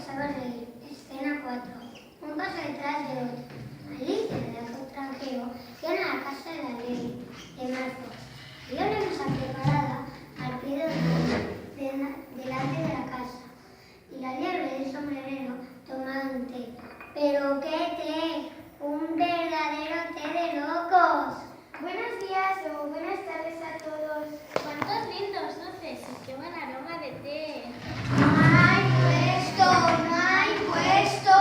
saber leer. Escena 4. Un paso detrás de otro. Alicia, del extranjero, viene a la casa de la ley de marzo. Leonor está preparada al pie delante de la casa. Y la liebre del sombrerero tomando un té. ¿Pero qué té? ¡Un verdadero té de locos! Buenos días o buenas tardes a todos. ¡Cuántos lindos dulces y qué buen aroma de té! ¡No hay puesto! ¡No hay puesto!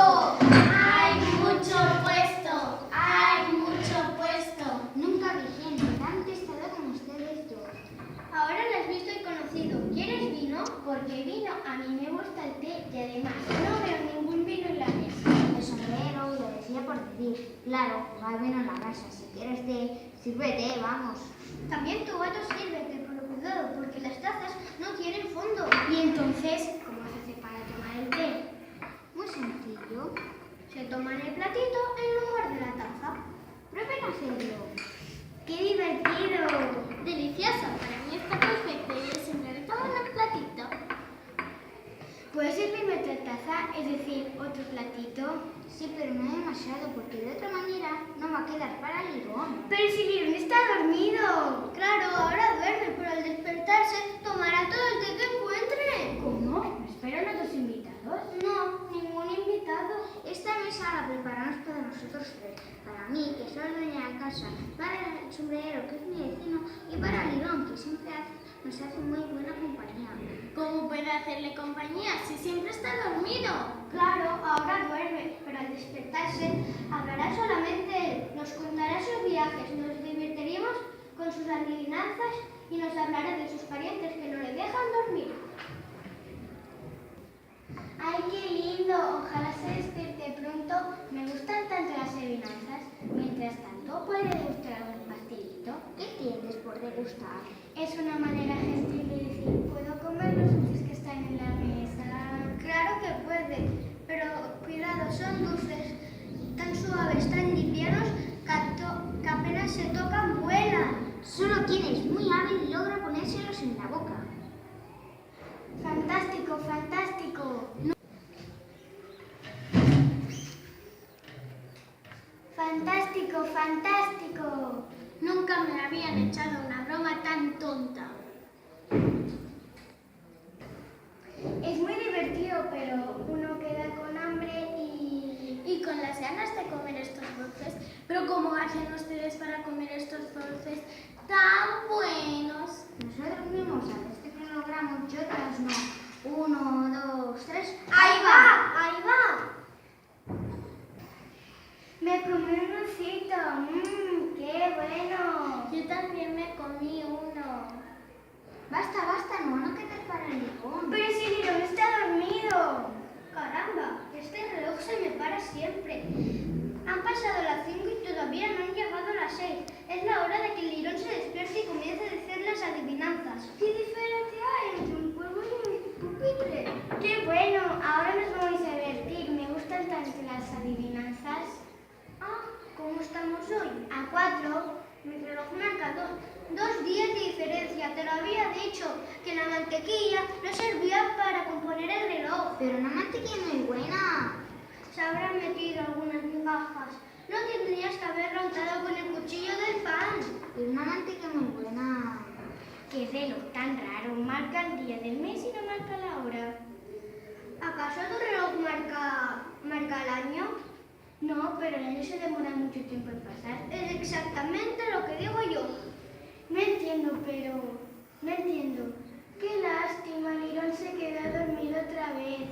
¡Hay mucho puesto! ¡Hay mucho puesto! Nunca vi gente tan testada como ustedes dos. Ahora lo has visto y conocido. ¿Quieres vino? Porque vino, a mí me gusta el té y además no veo ningún vino en la mesa. El sombrero lo decía por decir. Claro, no hay vino en la casa. Si quieres té, sírvete, vamos. También tu gato sírvete, pero cuidado, porque las tazas no tienen fondo. Y entonces, ¿cómo se hace para tomar el té? Muy sencillo. Se toma en el platito en lugar de la taza. Prueben a hacerlo. ¡Qué divertido! Delicioso. Para mí está perfecto y yo siempre le tomo en un platito. ¿Puedes servirme otra taza, es decir, otro platito? Sí, pero no demasiado, porque de otra manera no va a quedar para Lirón. Pero si Lirón está dormido. Claro, ahora duerme, pero al despertarse tomará todo el té que encuentre. ¿Cómo? ¿Me esperan otros invitados? No, ningún invitado. Esta mesa la preparamos para nosotros tres. Para mí, que soy dueña de casa, para el sombrero, que es mi vecino, y para Lirón, que siempre nos hace muy buena compañía. ¿Cómo puede hacerle compañía si siempre está dormido? Claro, ahora duerme, pero al despertarse hablará solamente él. Nos contará sus viajes, nos divertiremos con sus adivinanzas y nos hablará de sus parientes que no le dejan dormir. ¡Ay, qué lindo! Ojalá se despierte pronto. Me gustan tanto las adivinanzas. Mientras tanto, ¿puede degustar algún pastelito? ¿Qué entiendes por degustar? Es una manera gentil de decir, ¿puedo comer los dulces que están en la mesa? Claro que puede, pero cuidado, son dulces tan suaves, tan livianos, que apenas se tocan, vuelan. Solo quien es muy hábil logra ponérselos en la boca. ¡Fantástico, fantástico! ¡Fantástico, fantástico! Nunca me habían echado una broma tan tonta. Es muy divertido, pero uno queda con hambre Y con las ganas de comer estos dulces. Pero ¿cómo hacen ustedes para comer estos dulces tan buenos? Nosotros mismos a este cronograma y otras no. 1, 2, 3. ¡Ahí va! ¡Ahí va! Me comí un dulcito. ¡Qué bueno! Yo también me comí uno. Basta, no van a quedar para el Lirón. Pero si Lirón está dormido. Caramba, este reloj se me para siempre. Han pasado las 5 y todavía no han llegado las 6. Es la hora de que el Lirón se despierte y comience a decir las adivinanzas. ¿Qué diferencia hay entre un cuervo y un pupitre? ¡Qué bueno! Ahora nos vamos a divertir. Me gustan tanto las adivinanzas. ¿Cómo estamos hoy? A 4. Mi reloj marca 2 días de diferencia. Te lo había dicho, que la mantequilla no servía para componer el reloj. Pero una mantequilla muy buena. Se habrán metido algunas migajas. No tendrías que haberlo untado con el cuchillo del pan. Pero una mantequilla muy buena. ¡Qué reloj tan raro! Marca el día del mes y no marca la hora. ¿Acaso tu reloj marca el año? No, pero el año se demora mucho tiempo en pasar. Es exactamente lo que digo yo. No entiendo, pero... No entiendo. ¡Qué lástima! Lirón se queda dormido otra vez.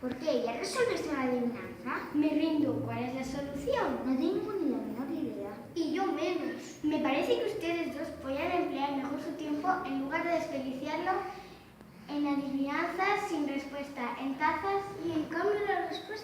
¿Por qué? ¿Ya resolviste una adivinanza? Me rindo. ¿Cuál es la solución? No tengo ni la menor idea. Y yo menos. Me parece que ustedes dos podrían emplear mejor su tiempo en lugar de desperdiciarlo en adivinanzas sin respuesta, en tazas Y en cambio la respuesta